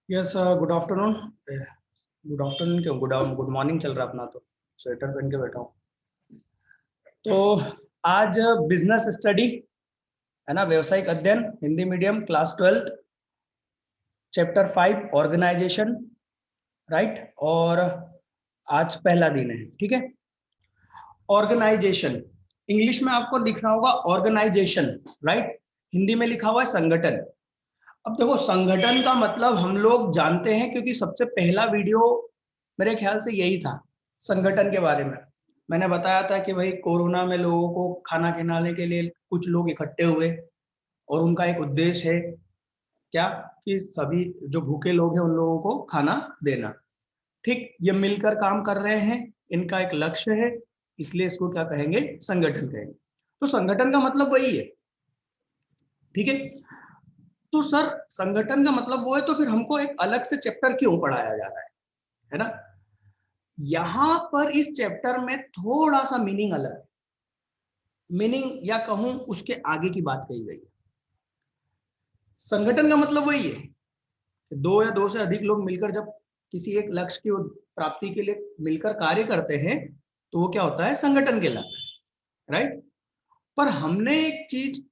Yes, good afternoon. Good afternoon क्यों, good morning चल रहा है अपना, तो स्वेटर पहन के बैठा हूँ। तो आज बिजनेस स्टडी है ना, व्यवसायिक अध्ययन, Hindi medium, class 12, chapter 5 organisation, right. और आज पहला दिन है, ठीक है। ऑर्गेनाइजेशन इंग्लिश में आपको लिखना होगा ऑर्गेनाइजेशन, राइट। हिंदी में लिखा हुआ है संगठन। अब देखो, संगठन का मतलब हम लोग जानते हैं, क्योंकि सबसे पहला वीडियो मेरे ख्याल से यही था संगठन के बारे में। मैंने बताया था कि भाई कोरोना में लोगों को खाना खिलाने के लिए कुछ लोग इकट्ठे हुए और उनका एक उद्देश्य है क्या, कि सभी जो भूखे लोग हैं उन लोगों को खाना देना। ठीक, ये मिलकर काम कर रहे हैं, इनका एक लक्ष्य है, इसलिए इसको क्या कहेंगे, संगठन कहेंगे। तो संगठन का मतलब वही है, ठीक है। तो सर संगठन का मतलब वो है, तो फिर हमको एक अलग से चैप्टर क्यों पढ़ाया जा रहा है ना। यहां पर इस चैप्टर में थोड़ा सा मीनिंग अलग है, मीनिंग या कहूं उसके आगे की बात कही गई है। संगठन का मतलब वही है कि दो या दो से अधिक लोग मिलकर जब किसी एक लक्ष्य की प्राप्ति के लिए मिलकर कार्य करते हैं तो वो क्या होता है, संगठन कहलाता है, राइट। पर हमने एक चीज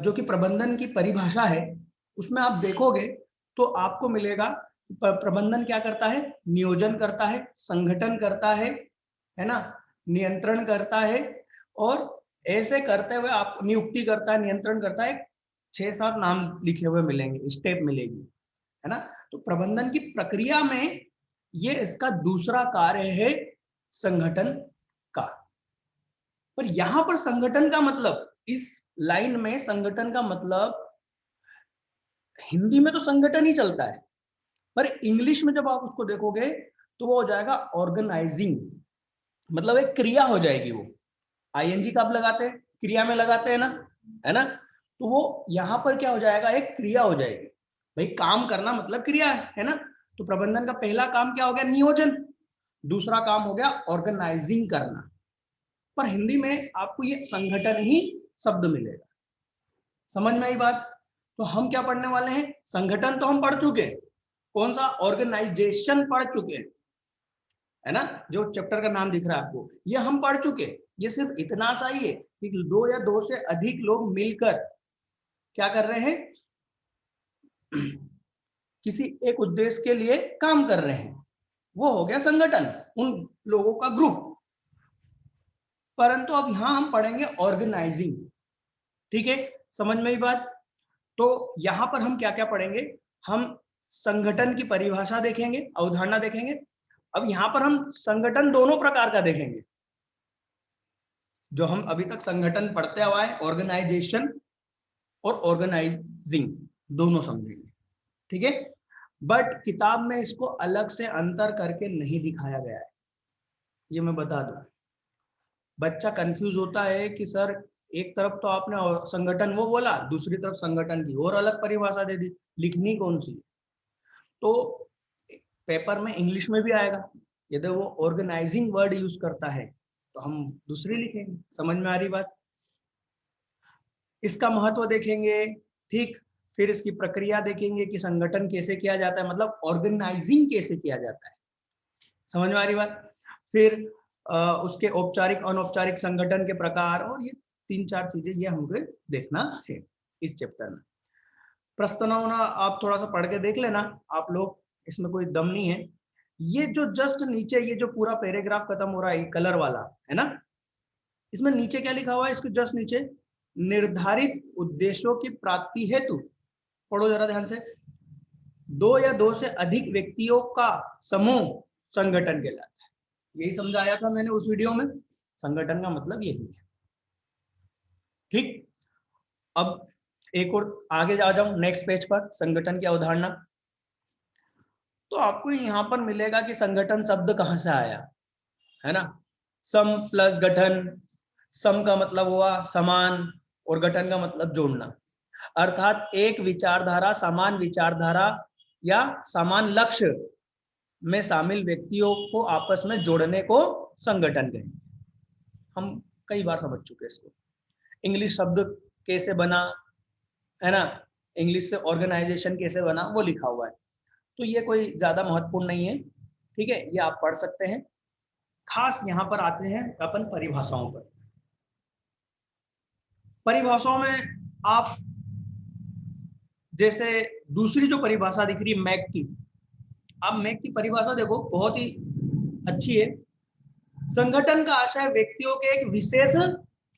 जो कि प्रबंधन की परिभाषा है, उसमें आप देखोगे तो आपको मिलेगा प्रबंधन क्या करता है, नियोजन करता है, संगठन करता है ना, नियंत्रण करता है, और ऐसे करते हुए आप नियुक्ति करता है, नियंत्रण करता है, 6-7 नाम लिखे हुए मिलेंगे, स्टेप मिलेगी, है ना। तो प्रबंधन की प्रक्रिया में ये इसका दूसरा कार्य है संगठन का। पर यहां पर संगठन का मतलब, इस लाइन में संगठन का मतलब, हिंदी में तो संगठन ही चलता है, पर इंग्लिश में जब आप उसको देखोगे तो वो हो जाएगा ऑर्गेनाइजिंग। मतलब एक क्रिया हो जाएगी वो। आईएनजी कब लगाते हैं, क्रिया में लगाते हैं ना, है ना। तो वो यहां पर क्या हो जाएगा, एक क्रिया हो जाएगी। भाई काम करना मतलब क्रिया है ना। तो प्रबंधन का पहला काम क्या हो गया, नियोजन। दूसरा काम हो गया ऑर्गेनाइजिंग करना। पर हिंदी में आपको ये संगठन ही शब्द मिलेगा। समझ में आई बात। तो हम क्या पढ़ने वाले हैं, संगठन तो हम पढ़ चुके हैं, कौन सा, ऑर्गेनाइजेशन पढ़ चुके हैं, है ना। जो चैप्टर का नाम दिख रहा है आपको, ये हम पढ़ चुके हैं। ये सिर्फ इतना सा ही है कि दो या दो से अधिक लोग मिलकर क्या कर रहे हैं, किसी एक उद्देश्य के लिए काम कर रहे हैं, वो हो गया संगठन, उन लोगों का ग्रुप। परंतु अब यहां हम पढ़ेंगे ऑर्गेनाइजिंग, ठीक है। समझ में ही बात। तो यहां पर हम क्या क्या पढ़ेंगे, हम संगठन की परिभाषा देखेंगे, अवधारणा देखेंगे। अब यहां पर हम संगठन दोनों प्रकार का देखेंगे। जो हम अभी तक संगठन पढ़ते हुआ है, ऑर्गेनाइजेशन और ऑर्गेनाइजिंग, दोनों समझेंगे, ठीक है। बट किताब में इसको अलग से अंतर करके नहीं दिखाया गया है, ये मैं बता दूं। बच्चा कंफ्यूज होता है कि सर एक तरफ तो आपने संगठन वो बोला, दूसरी तरफ संगठन की और अलग परिभाषा दे दी, लिखनी कौन सी। तो पेपर में इंग्लिश में भी आएगा, यदि वो ऑर्गेनाइजिंग वर्ड यूज करता है तो हम दूसरी लिखेंगे। समझ में आ रही बात। इसका महत्व देखेंगे, ठीक। फिर इसकी प्रक्रिया देखेंगे कि संगठन कैसे किया जाता है, मतलब ऑर्गेनाइजिंग कैसे किया जाता है। समझ में आ रही बात। फिर उसके औपचारिक अनौपचारिक संगठन के प्रकार, और ये 3-4 चीजें ये हमको देखना है इस चैप्टर में। प्रस्तावना आप थोड़ा सा पढ़ के देख लेना आप लोग, इसमें कोई दम नहीं है। ये जो जस्ट नीचे ये जो पूरा पैराग्राफ खत्म हो रहा है कलर वाला, है ना, इसमें नीचे क्या लिखा हुआ है, इसके जस्ट नीचे, निर्धारित उद्देश्यों की प्राप्ति हेतु, पढ़ो जरा ध्यान से, दो या दो से अधिक व्यक्तियों का समूह संगठन कहलाता है। यही समझाया था मैंने उस वीडियो में, संगठन का मतलब यही है, ठीक। अब एक और आगे आ जाऊं नेक्स्ट पेज पर, संगठन की अवधारणा। तो आपको यहाँ पर मिलेगा कि संगठन शब्द कहाँ से आया, है ना। सम प्लस गठन, सम का मतलब हुआ समान और गठन का मतलब जोड़ना। अर्थात एक विचारधारा, समान विचारधारा या समान लक्ष्य में शामिल व्यक्तियों को आपस में जोड़ने को संगठन कहेंगे। हम कई बार समझ चुके इसको। इंग्लिश शब्द कैसे बना, है ना, इंग्लिश से ऑर्गेनाइजेशन कैसे बना वो लिखा हुआ है, तो ये कोई ज्यादा महत्वपूर्ण नहीं है, ठीक है, ये आप पढ़ सकते हैं। खास यहाँ पर आते हैं अपन परिभाषाओं पर। परिभाषाओं में आप जैसे दूसरी जो परिभाषा दिख रही है मैक की, आप मैक की परिभाषा देखो, बहुत ही अच्छी है। संगठन का आशय व्यक्तियों के एक विशेष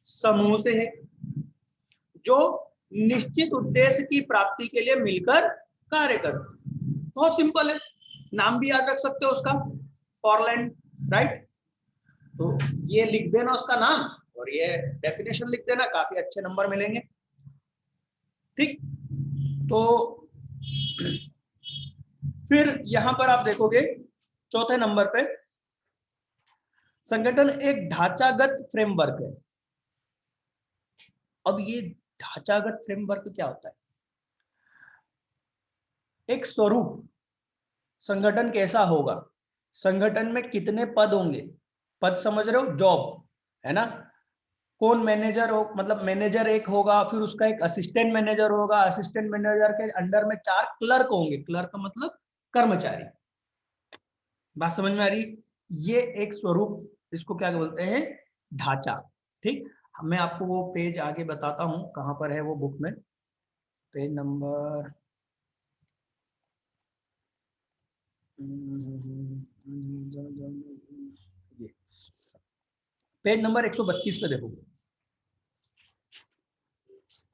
समूह से है जो निश्चित उद्देश्य की प्राप्ति के लिए मिलकर कार्य करते हैं। बहुत सिंपल है, नाम भी याद रख सकते हो उसका, पोरलैंड, राइट। तो ये लिख देना उसका नाम और ये डेफिनेशन लिख देना, काफी अच्छे नंबर मिलेंगे, ठीक। तो फिर यहां पर आप देखोगे चौथे नंबर पे, संगठन एक ढांचागत फ्रेमवर्क है। अब ये ढांचागत फ्रेमवर्क क्या होता है? एक स्वरूप, संगठन कैसा होगा, संगठन में कितने पद होंगे, पद समझ रहे हो, जॉब है ना, कौन मैनेजर हो, मतलब मैनेजर एक होगा, फिर उसका एक असिस्टेंट मैनेजर होगा, असिस्टेंट मैनेजर के अंडर में 4 क्लर्क होंगे, क्लर्क का मतलब कर्मचारी। बात समझ में आ रही? ये एक स्वरूप, इसको क्या बोलते हैं, ढांचा, ठीक। मैं आपको वो पेज आगे बताता हूं कहां पर है वो बुक में, पेज नंबर पेज नंबर 132 पे देखोगे,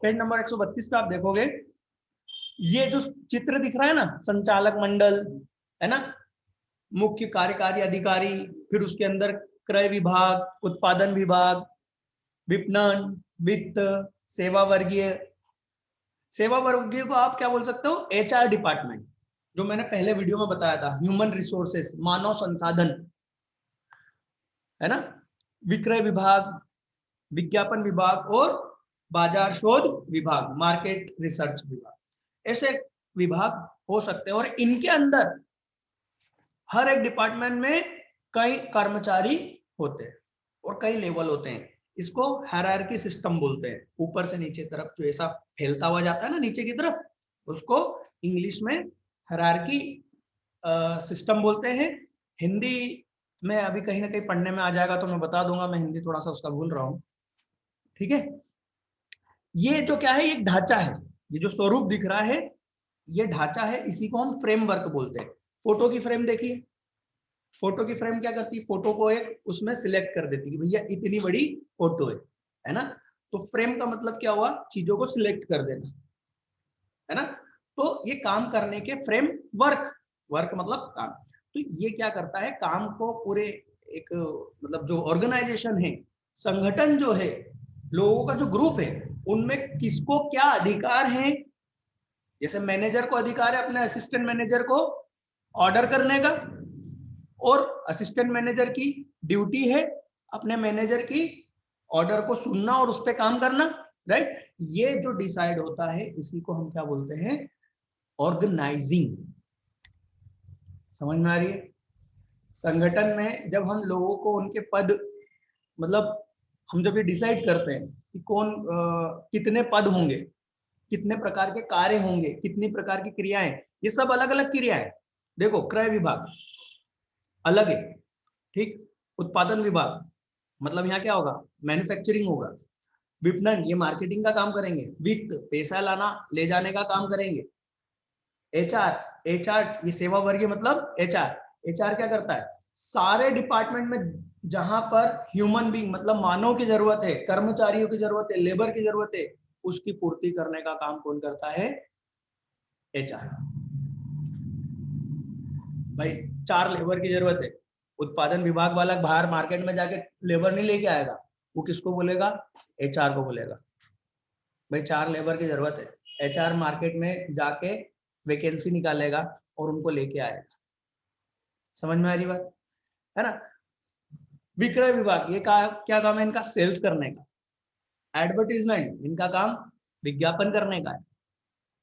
पेज नंबर 132 पे आप देखोगे, ये जो चित्र दिख रहा है ना, संचालक मंडल है ना, मुख्य कार्यकारी अधिकारी, फिर उसके अंदर क्रय विभाग, उत्पादन विभाग, विपणन, वित्त, सेवा वर्गीय, सेवा वर्गीय को आप क्या बोल सकते हो, एचआर डिपार्टमेंट, जो मैंने पहले वीडियो में बताया था, ह्यूमन रिसोर्सेस, मानव संसाधन, है ना, विक्रय विभाग, विज्ञापन विभाग और बाजार शोध विभाग, मार्केट रिसर्च विभाग, ऐसे विभाग हो सकते हैं। और इनके अंदर हर एक डिपार्टमेंट में कई कर्मचारी होते हैं और कई लेवल होते हैं। इसको हायरार्की सिस्टम बोलते हैं, ऊपर से नीचे तरफ जो ऐसा फैलता हुआ जाता है ना नीचे की तरफ, उसको इंग्लिश में हायरार्की सिस्टम बोलते हैं। हिंदी में अभी कहीं ना कहीं पढ़ने में आ जाएगा तो मैं बता दूंगा, मैं हिंदी थोड़ा सा उसका भूल रहा हूँ, ठीक है। ये जो क्या है, एक ढांचा है, ये जो स्वरूप दिख रहा है ये ढांचा है, इसी को हम फ्रेमवर्क बोलते हैं। फोटो की फ्रेम देखिए, फोटो की फ्रेम क्या करती है, फोटो को एक उसमें सिलेक्ट कर देती है, भैया इतनी बड़ी फोटो है ना। तो फ्रेम का मतलब क्या हुआ, चीजों को सिलेक्ट कर देना, है ना। तो ये काम करने के फ्रेम वर्क, वर्क मतलब काम, तो ये क्या करता है, काम को पूरे एक मतलब जो ऑर्गेनाइजेशन है, संगठन जो है, लोगों का जो ग्रुप है, उनमें किसको क्या अधिकार है। जैसे मैनेजर को अधिकार है अपने असिस्टेंट मैनेजर को ऑर्डर करने का, और असिस्टेंट मैनेजर की ड्यूटी है अपने मैनेजर की ऑर्डर को सुनना और उस पर काम करना, राइट। ये जो डिसाइड होता है इसी को हम क्या बोलते हैं, ऑर्गेनाइजिंग। समझ में आ रही है? संगठन में जब हम लोगों को उनके पद, मतलब हम जब ये डिसाइड करते हैं कि कौन कितने पद होंगे, कितने प्रकार के कार्य होंगे, कितनी प्रकार की क्रियाएं, ये सब अलग अलग क्रियाएं। देखो क्रय विभाग अलग है, ठीक, उत्पादन विभाग मतलब यहाँ क्या होगा, मैन्युफैक्चरिंग होगा, विपणन ये मार्केटिंग का काम करेंगे, वित्त पैसा लाना ले जाने का काम करेंगे, एचआर, एचआर ये सेवा वर्गीय मतलब एचआर, एचआर क्या करता है, सारे डिपार्टमेंट में जहां पर ह्यूमन बीइंग मतलब मानव की जरूरत है, कर्मचारियों की जरूरत है, लेबर की जरूरत है, उसकी पूर्ति करने का काम कौन करता है, एचआर। भाई 4 लेबर की जरूरत है, उत्पादन विभाग वाला बाहर मार्केट में जाके लेबर नहीं लेके आएगा, वो किसको बोलेगा, एचआर को बोलेगा। भाई 4 लेबर की जरूरत है, एचआर मार्केट में जाके वैकेंसी निकालेगा और उनको लेके आएगा। समझ में आ रही बात, है ना। विक्रय विभाग ये क्या काम है इनका, सेल्स करने का, एडवर्टीजमेंट इनका काम विज्ञापन करने का है।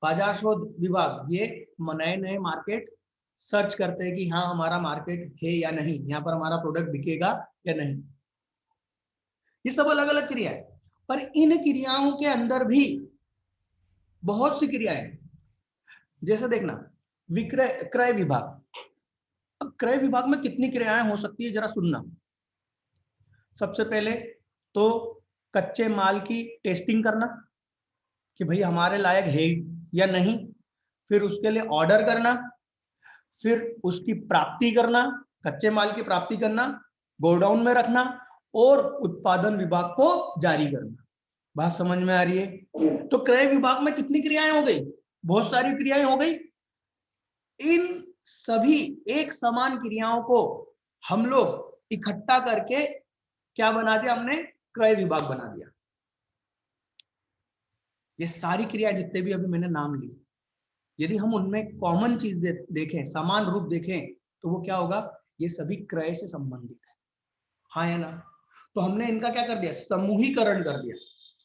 बाजार शोध विभाग ये नए नए मार्केट सर्च करते हैं कि हाँ हमारा मार्केट है या नहीं, यहाँ पर हमारा प्रोडक्ट बिकेगा या नहीं। ये सब अलग अलग क्रिया है, पर इन क्रियाओं के अंदर भी बहुत सी क्रियाएं, जैसे देखना विक्रय क्रय विभाग। अब क्रय विभाग में कितनी क्रियाएं हो सकती है जरा सुनना। सबसे पहले तो कच्चे माल की टेस्टिंग करना कि भाई हमारे लायक है या नहीं, फिर उसके लिए ऑर्डर करना, फिर उसकी प्राप्ति करना, कच्चे माल की प्राप्ति करना, गोडाउन में रखना और उत्पादन विभाग को जारी करना। बात समझ में आ रही है? तो क्रय विभाग में कितनी क्रियाएं हो गई? बहुत सारी क्रियाएं हो गई। इन सभी एक समान क्रियाओं को हम लोग इकट्ठा करके क्या बना दिया हमने? क्रय विभाग बना दिया। ये सारी क्रिया जितने भी अभी मैंने नाम ली, यदि हम उनमें कॉमन चीज देखें, समान रूप देखें, तो वो क्या होगा? ये सभी क्रय से संबंधित है। हाँ या ना? तो हमने इनका क्या कर दिया? समूहीकरण कर दिया।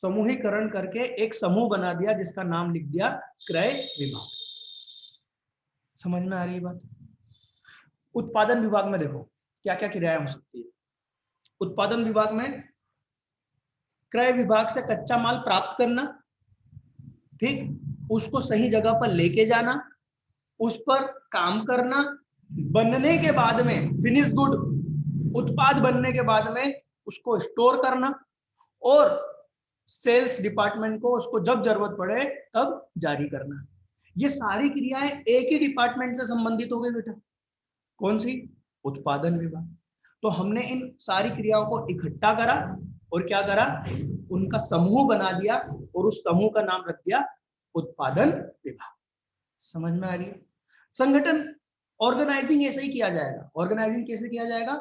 समूहीकरण करके एक समूह बना दिया जिसका नाम लिख दिया क्रय विभाग। समझ में आ रही है बात? उत्पादन विभाग में देखो क्या क्या क्रियाएं हो सकती है। उत्पादन विभाग में क्रय विभाग से कच्चा माल प्राप्त करना, ठीक, उसको सही जगह पर लेके जाना, उस पर काम करना, बनने के बाद में फिनिश गुड, उत्पाद बनने के बाद में उसको स्टोर करना और सेल्स डिपार्टमेंट को उसको जब जरूरत पड़े तब जारी करना। ये सारी क्रियाएं एक ही डिपार्टमेंट से संबंधित हो गई बेटा। कौन सी? उत्पादन विभाग। तो हमने इन सारी क्रियाओं को इकट्ठा करा और क्या करा? उनका समूह बना दिया और उस समूह का नाम रख दिया उत्पादन विभाग। समझ में आ रही है? संगठन ऑर्गेनाइजिंग ऐसे ही किया जाएगा। ऑर्गेनाइजिंग कैसे किया जाएगा?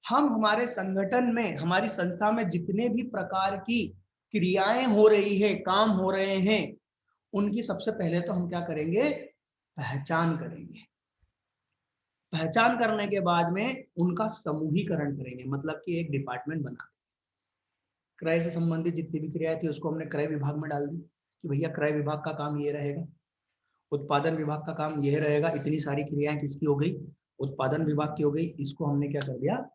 हम हमारे संगठन में, हमारी संस्था में जितने भी प्रकार की क्रियाएं हो रही है, काम हो रहे हैं, उनकी सबसे पहले तो हम क्या करेंगे? पहचान करेंगे। पहचान करने के बाद में उनका समूहीकरण करेंगे, मतलब कि एक डिपार्टमेंट बना। क्रय से संबंधित जितनी भी क्रियाएं थी उसको हमने क्रय विभाग में डाल दी कि भैया क्रय विभाग का काम ये रहेगा, उत्पादन विभाग का काम यह रहेगा। इतनी सारी क्रियाएं किसकी हो गई? उत्पादन विभाग की हो गई। इसको हमने क्या कर दिया?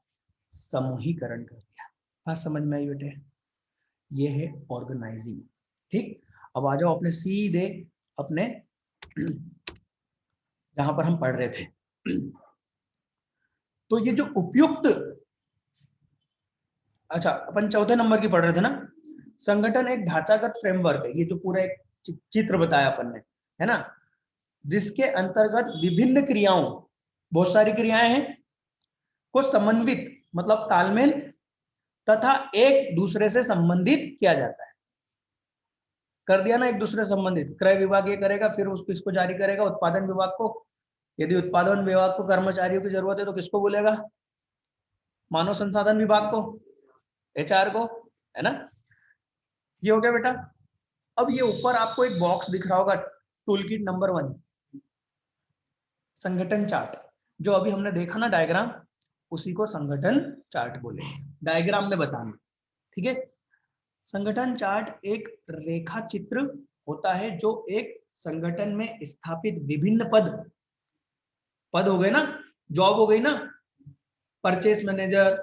समूहीकरण कर दिया। बात समझ में आई बेटे? ये है ऑर्गेनाइजिंग। ठीक, अब आ जाओ अपने सीधे अपने जहां पर हम पढ़ रहे थे। तो ये जो उपयुक्त, अच्छा अपन चौथे नंबर की पढ़ रहे थे ना, संगठन एक ढांचागत फ्रेमवर्क है। ये जो पूरा एक चित्र बताया अपन ने, है ना, जिसके अंतर्गत विभिन्न क्रियाओं, बहुत सारी क्रियाएं हैं, को समन्वित मतलब तालमेल तथा एक दूसरे से संबंधित किया जाता है। कर दिया ना एक दूसरे से संबंधित। क्रय विभाग ये करेगा, फिर उसको इसको जारी करेगा उत्पादन विभाग को। यदि उत्पादन विभाग को कर्मचारियों की जरूरत है तो किसको बोलेगा? मानव संसाधन विभाग को, एचआर को, है ना। ये हो गया बेटा। अब ये ऊपर आपको एक बॉक्स दिख रहा होगा, टूल किट नंबर 1, संगठन चार्ट। जो अभी हमने देखा ना डायग्राम, उसी को संगठन चार्ट बोले। डायग्राम में बताना, ठीक है। संगठन चार्ट एक रेखा चित्र होता है जो एक संगठन में स्थापित विभिन्न पद हो गए ना, जॉब हो गई ना, परचेस मैनेजर,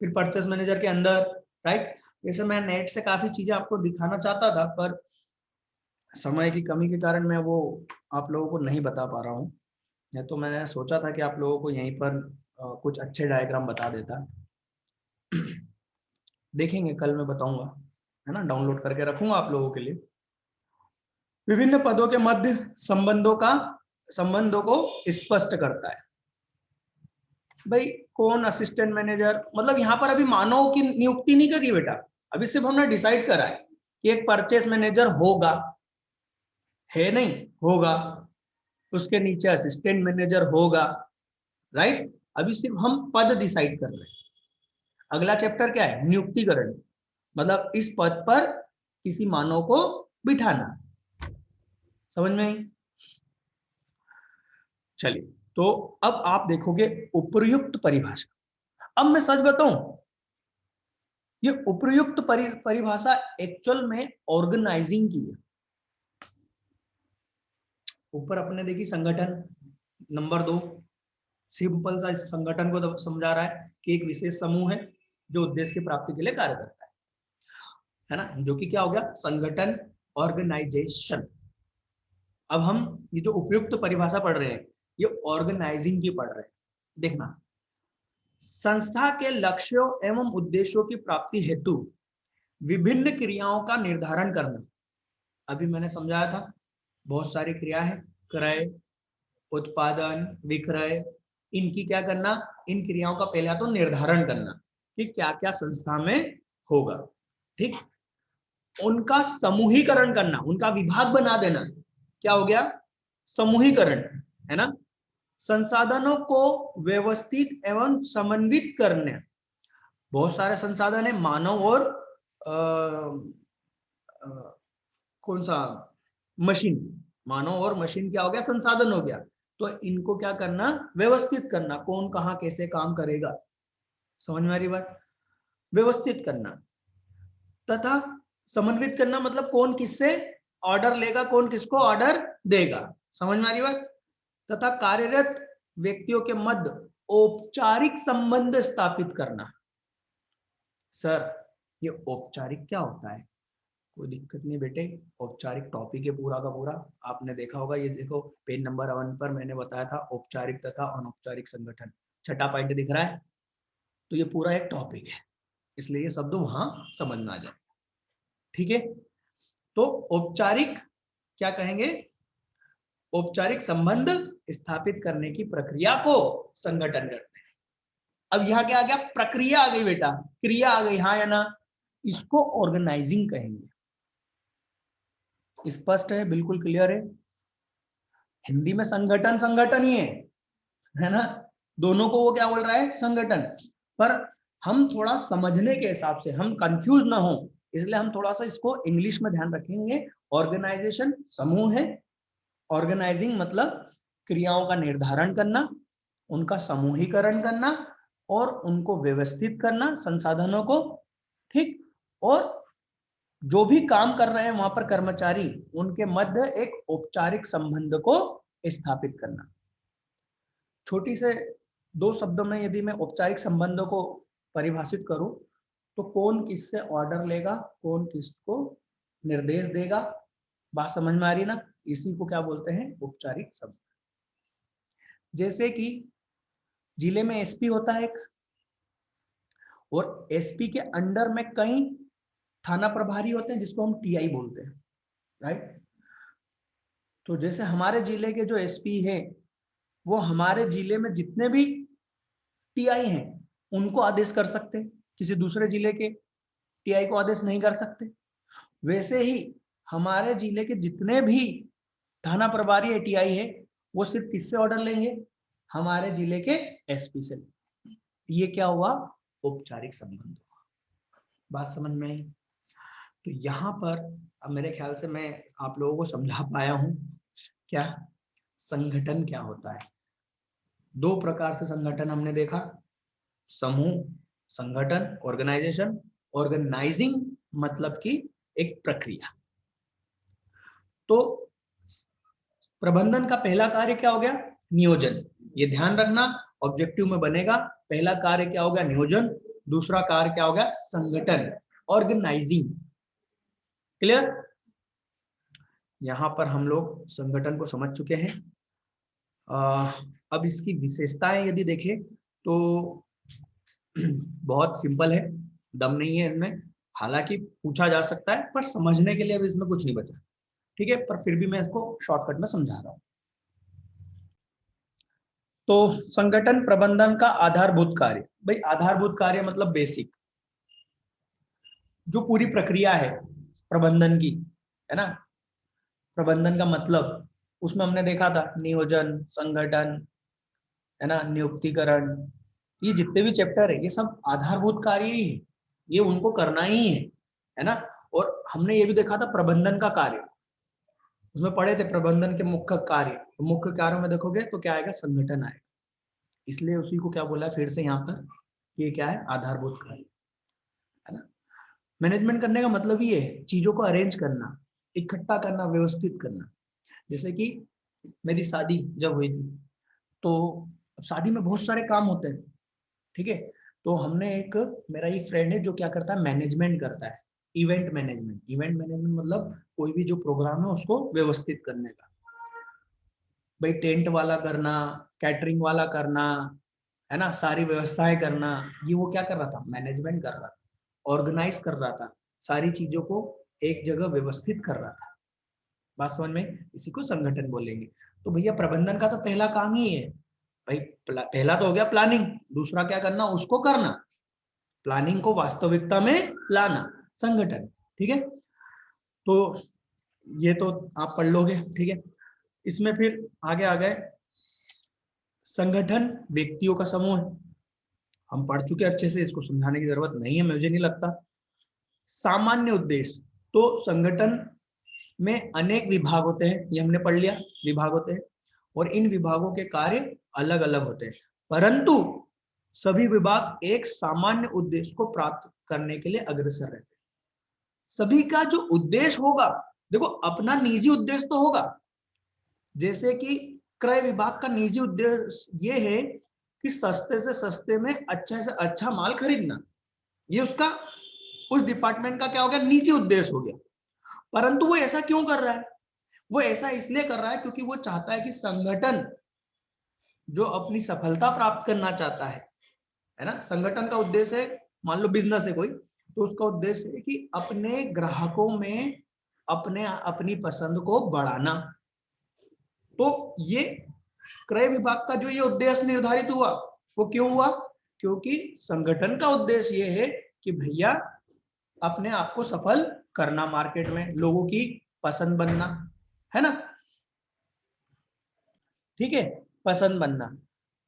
फिर परचेस मैनेजर के अंदर, राइट। वैसे मैं नेट से काफी चीजें आपको दिखाना चाहता था, पर समय की कमी के कारण मैं वो आप लोगों को नहीं बता पा रहा हूँ। नहीं तो मैंने सोचा था कि आप लोगों को यहीं पर कुछ अच्छे डायग्राम बता देता। देखेंगे, कल मैं बताऊंगा, है ना, डाउनलोड करके रखूंगा आप लोगों के लिए। विभिन्न पदों के मध्य संबंधों को स्पष्ट करता है। भाई कौन असिस्टेंट मैनेजर, मतलब यहाँ पर अभी मानव की नियुक्ति नहीं करी बेटा, अभी सिर्फ हमने डिसाइड करा है कि एक परचेस मैनेजर होगा, है नहीं, होगा, उसके नीचे असिस्टेंट मैनेजर होगा, राइट। अभी सिर्फ हम पद डिसाइड कर रहे हैं। अगला चैप्टर क्या है? नियुक्तिकरण, मतलब इस पद पर किसी मानव को बिठाना। समझ में आई? चलिए, तो अब आप देखोगे उपयुक्त परिभाषा। अब मैं सच बताऊं, ये उपयुक्त परिभाषा एक्चुअल में ऑर्गेनाइजिंग की है। ऊपर अपने देखी संगठन नंबर 2, सिंपल सा इस संगठन को समझा रहा है कि एक विशेष समूह है जो उद्देश्य की प्राप्ति के लिए कार्य करता है ना, जो कि क्या हो गया? संगठन, ऑर्गेनाइजेशन। अब हम ये जो उपयुक्त परिभाषा पढ़ रहे हैं ये ऑर्गेनाइजिंग की पढ़ रहे हैं। देखना, संस्था के लक्ष्यों एवं उद्देश्यों की प्राप्ति हेतु विभिन्न क्रियाओं का निर्धारण करना। अभी मैंने समझाया था, बहुत सारी क्रिया है, क्रय, उत्पादन, विक्रय, इनकी क्या करना, इन क्रियाओं का पहले तो निर्धारण करना कि क्या क्या संस्था में होगा, ठीक। उनका समूहीकरण करना, उनका विभाग बना देना, क्या हो गया, समूहीकरण, है ना। संसाधनों को व्यवस्थित एवं समन्वित करने, बहुत सारे संसाधन है, मानव और कौन सा, मशीन, मानव और मशीन क्या हो गया, संसाधन हो गया। तो इनको क्या करना, व्यवस्थित करना, कौन कहाँ कैसे काम करेगा, समझ में आ रही बात, व्यवस्थित करना। तथा समन्वित करना मतलब कौन किससे ऑर्डर लेगा, कौन किसको ऑर्डर देगा, समझ में आ रही बात। तथा कार्यरत व्यक्तियों के मध्य औपचारिक संबंध स्थापित करना। सर ये औपचारिक क्या होता है, कोई दिक्कत नहीं बेटे, औपचारिक टॉपिक है पूरा का पूरा, आपने देखा होगा, ये देखो पेज नंबर 1 पर मैंने बताया था औपचारिक तथा अनौपचारिक संगठन, छठा पॉइंट दिख रहा है। तो ये पूरा एक टॉपिक है, इसलिए ये शब्द वहां समझ में आ जाए, ठीक है। तो औपचारिक क्या कहेंगे, औपचारिक संबंध स्थापित करने की प्रक्रिया को संगठन करते हैं। अब यहाँ क्या आ गया, प्रक्रिया आ गई बेटा, क्रिया आ गई, हाँ या ना, इसको ऑर्गेनाइजिंग कहेंगे। स्पष्ट है, बिल्कुल क्लियर है। हिंदी में संगठन संगठन ही है ना, दोनों को वो क्या बोल रहा है, संगठन। पर हम थोड़ा समझने के हिसाब से हम कंफ्यूज ना हो, इसलिए हम थोड़ा सा इसको इंग्लिश में ध्यान रखेंगे। ऑर्गेनाइजेशन समूह है, ऑर्गेनाइजिंग मतलब क्रियाओं का निर्धारण करना, उनका समूहीकरण करना और उनको व्यवस्थित करना, संसाधनों को, ठीक। और जो भी काम कर रहे हैं वहां पर कर्मचारी, उनके मध्य एक औपचारिक संबंध को स्थापित करना। छोटी से 2 शब्दों में यदि मैं औपचारिक संबंधों को परिभाषित करूं तो कौन किससे ऑर्डर लेगा, कौन किसको निर्देश देगा, बात समझ में आ रही ना, इसी को क्या बोलते हैं, औपचारिक संबंध। जैसे कि जिले में एसपी होता है एक, और एसपी के अंडर में कई थाना प्रभारी होते हैं जिसको हम टीआई बोलते हैं, राइट। तो जैसे हमारे जिले के जो एसपी है वो हमारे जिले में जितने भी टीआई हैं उनको आदेश कर सकते हैं, किसी दूसरे जिले के टीआई को आदेश नहीं कर सकते। वैसे ही हमारे जिले के जितने भी थाना प्रभारी टीआई है वो सिर्फ किससे ऑर्डर लेंगे, हमारे जिले के एसपी से। ये क्या हुआ, औपचारिक संबंध हुआ, बात समझ में आई। तो यहाँ पर अब मेरे ख्याल से मैं आप लोगों को समझा पाया हूं क्या संगठन क्या होता है। 2 प्रकार से संगठन हमने देखा, समूह संगठन, ऑर्गेनाइजेशन, ऑर्गेनाइजिंग मतलब कि एक प्रक्रिया। तो प्रबंधन का पहला कार्य क्या हो गया, नियोजन, ये ध्यान रखना ऑब्जेक्टिव में बनेगा। पहला कार्य क्या हो गया, नियोजन, दूसरा कार्य क्या हो गया, संगठन, ऑर्गेनाइजिंग, क्लियर। यहां पर हम लोग संगठन को समझ चुके हैं। अब इसकी विशेषताएं यदि देखें तो बहुत सिंपल है, दम नहीं है इसमें, हालांकि पूछा जा सकता है पर समझने के लिए अब इसमें कुछ नहीं बचा, ठीक है। पर फिर भी मैं इसको शॉर्टकट में समझा रहा हूं। तो संगठन प्रबंधन का आधारभूत कार्य, भाई आधारभूत कार्य मतलब बेसिक, जो पूरी प्रक्रिया है प्रबंधन की, है ना, प्रबंधन का मतलब उसमें हमने देखा था नियोजन, संगठन, है ना, नियुक्तिकरण, ये जितने भी चैप्टर है ये सब आधारभूत कार्य ही है, ये उनको करना ही है ना। और हमने ये भी देखा था प्रबंधन का कार्य, उसमें पढ़े थे प्रबंधन के मुख्य कार्य, तो मुख्य कार्यों में देखोगे तो क्या आएगा, संगठन आएगा। इसलिए उसी को क्या बोला है फिर से यहाँ पर, ये क्या है, आधारभूत कार्य, है ना। मैनेजमेंट करने का मतलब ये है चीजों को अरेंज करना, इकट्ठा करना, व्यवस्थित करना। जैसे कि मेरी शादी जब हुई थी तो शादी में बहुत सारे काम होते हैं, ठीक है। तो हमने एक, मेरा ही फ्रेंड है जो क्या करता है, मैनेजमेंट करता है, इवेंट मैनेजमेंट। इवेंट मैनेजमेंट मतलब कोई भी जो प्रोग्राम है उसको व्यवस्थित करने का, भाई टेंट वाला करना, कैटरिंग वाला करना, है ना, सारी व्यवस्थाएं करना, ये वो क्या कर रहा था, मैनेजमेंट कर रहा था, ऑर्गेनाइज कर रहा था, सारी चीजों को एक जगह व्यवस्थित कर रहा था। बात समझ में, इसी को संगठन बोलेंगे। तो भैया प्रबंधन का तो पहला काम ही है भाई, पहला तो हो गया प्लानिंग, दूसरा क्या करना, उसको करना, प्लानिंग को वास्तविकता में लाना, संगठन। ठीक है, तो ये तो आप पढ़ लोगे। ठीक है, इसमें फिर आगे आ गए, संगठन व्यक्तियों का समूह है, हम पढ़ चुके अच्छे से, इसको समझाने की जरूरत नहीं है मुझे नहीं लगता। सामान्य उद्देश्य, तो संगठन में अनेक विभाग होते हैं, ये हमने पढ़ लिया, विभाग होते हैं, और इन विभागों के कार्य अलग अलग होते हैं, परंतु सभी विभाग एक सामान्य उद्देश्य को प्राप्त करने के लिए अग्रसर रहते हैं। सभी का जो उद्देश्य होगा, देखो अपना निजी उद्देश्य तो होगा, जैसे कि क्रय विभाग का निजी उद्देश्य ये है कि सस्ते से सस्ते में अच्छे से अच्छा माल खरीदना, ये उसका, उस डिपार्टमेंट का क्या हो गया, निजी उद्देश्य हो गया। परंतु वो ऐसा क्यों कर रहा है, वो ऐसा इसलिए कर रहा है क्योंकि वो चाहता है कि संगठन जो अपनी सफलता प्राप्त करना चाहता है ना, संगठन का उद्देश्य है, मान लो बिजनेस है कोई, तो उसका उद्देश्य है कि अपने ग्राहकों में अपनी पसंद को बढ़ाना। तो ये क्रय विभाग का जो ये उद्देश्य निर्धारित हुआ, वो क्यों हुआ, क्योंकि संगठन का उद्देश्य ये है कि भैया अपने आप को सफल करना, मार्केट में लोगों की पसंद बनना, है ना, ठीक है, पसंद बनना।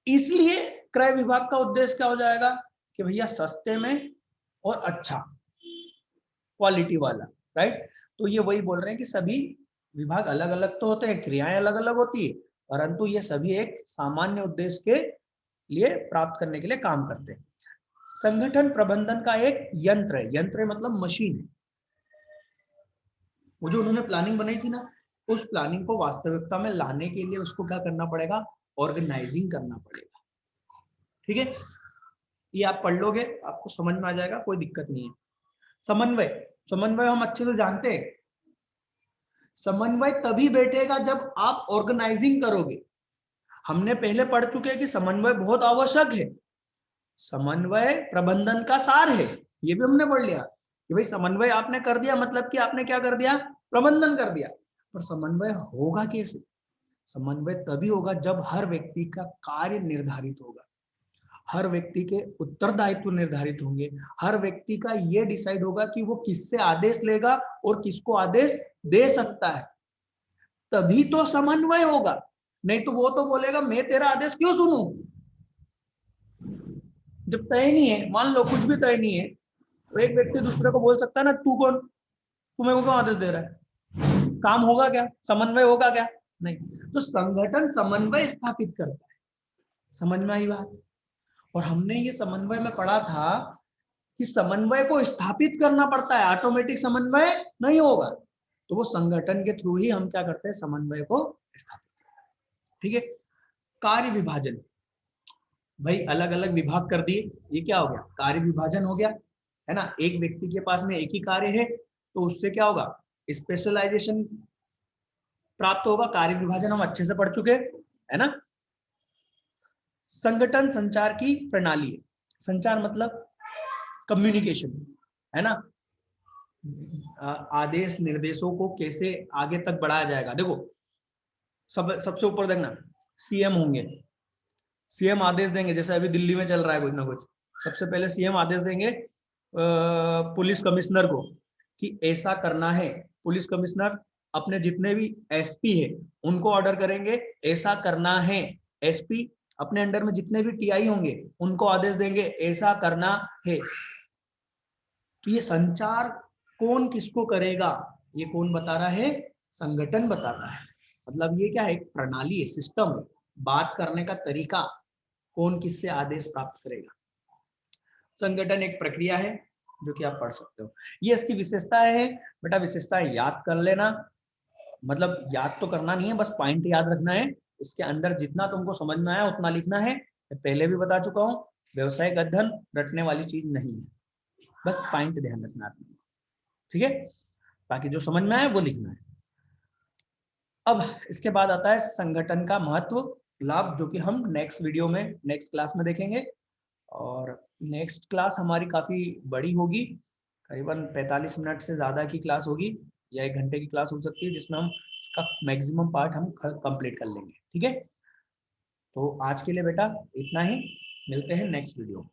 इसलिए क्रय विभाग का उद्देश्य क्या हो जाएगा कि भैया सस्ते में और अच्छा क्वालिटी वाला, राइट। तो ये वही बोल रहे हैं कि सभी विभाग अलग अलग तो होते हैं, क्रियाएं अलग अलग होती है, परंतु ये सभी एक सामान्य उद्देश्य के लिए प्राप्त करने के लिए काम करते हैं। संगठन प्रबंधन का एक यंत्र है, यंत्र मतलब मशीन है, वो जो उन्होंने प्लानिंग बनाई थी ना, उस प्लानिंग को वास्तविकता में लाने के लिए उसको क्या करना पड़ेगा, ऑर्गेनाइजिंग करना पड़ेगा। ठीक है, ये आप पढ़ लोगे, आपको समझ में आ जाएगा, कोई दिक्कत नहीं है। समन्वय, समन्वय हम अच्छे से जानते हैं, समन्वय तभी बैठेगा जब आप ऑर्गेनाइजिंग करोगे। हमने पहले पढ़ चुके हैं कि समन्वय बहुत आवश्यक है, समन्वय प्रबंधन का सार है, ये भी हमने पढ़ लिया कि भाई समन्वय आपने कर दिया मतलब कि आपने क्या कर दिया, प्रबंधन कर दिया। पर समन्वय होगा कैसे, समन्वय तभी होगा जब हर व्यक्ति का कार्य निर्धारित होगा, हर व्यक्ति के उत्तरदायित्व निर्धारित होंगे, हर व्यक्ति का ये डिसाइड होगा कि वो किससे आदेश लेगा और किसको आदेश दे सकता है, तभी तो समन्वय होगा। नहीं तो वो तो बोलेगा मैं तेरा आदेश क्यों सुनूं, जब तय नहीं है, मान लो कुछ भी तय नहीं है, तो एक व्यक्ति दूसरे को बोल सकता है ना, तू कौन, तू मेरे को क्यों आदेश दे रहा है, काम होगा क्या, समन्वय होगा क्या, नहीं। तो संगठन समन्वय स्थापित करता है, समझ में आई बात। और हमने ये समन्वय में पढ़ा था कि समन्वय को स्थापित करना पड़ता है, ऑटोमेटिक समन्वय नहीं होगा, तो वो संगठन के थ्रू ही हम क्या करते हैं, समन्वय को स्थापित करते हैं। ठीक है, कार्य विभाजन, भाई अलग अलग विभाग कर दिए, ये क्या हो गया, कार्य विभाजन हो गया, है ना, एक व्यक्ति के पास में एक ही कार्य है, तो उससे क्या होगा, स्पेशलाइजेशन प्राप्त होगा, कार्य विभाजन हम अच्छे से पढ़ चुके है ना। संगठन संचार की प्रणाली है, संचार मतलब कम्युनिकेशन, है ना, आदेश निर्देशों को कैसे आगे तक बढ़ाया जाएगा। देखो सबसे ऊपर देखना, सीएम होंगे, सीएम आदेश देंगे, जैसे अभी दिल्ली में चल रहा है कुछ ना कुछ, सबसे पहले सीएम आदेश देंगे पुलिस कमिश्नर को कि ऐसा करना है, पुलिस कमिश्नर अपने जितने भी एसपी है उनको ऑर्डर करेंगे ऐसा करना है, एसपी अपने अंडर में जितने भी टीआई होंगे उनको आदेश देंगे ऐसा करना है। तो ये संचार कौन किसको करेगा, ये कौन बता रहा है, संगठन बताता है। मतलब ये क्या है, एक प्रणाली है, सिस्टम है, बात करने का तरीका, कौन किससे आदेश प्राप्त करेगा। संगठन एक प्रक्रिया है जो कि आप पढ़ सकते हो, ये इसकी विशेषताएं है, बेटा विशेषताएं याद कर लेना, मतलब याद तो करना नहीं है, बस पॉइंट याद रखना है, इसके अंदर जितना तुमको समझ में आया उतना लिखना है। मैं पहले भी बता चुका हूँ, व्यवसायिक अध्ययन रटने वाली चीज नहीं है, बस पॉइंट ध्यान रखना है, ठीक है, बाकी जो समझ में आया वो लिखना है। अब इसके बाद आता है संगठन का महत्व, लाभ, जो कि हम नेक्स्ट वीडियो में, नेक्स्ट क्लास में देखेंगे। और नेक्स्ट क्लास हमारी काफी बड़ी होगी, करीबन 45 मिनट से ज्यादा की क्लास होगी, या 1 घंटे की क्लास हो सकती है, जिसमें हम इसका मैक्सिमम पार्ट हम कंप्लीट कर लेंगे। ठीक है, तो आज के लिए बेटा इतना ही, मिलते हैं नेक्स्ट वीडियो में।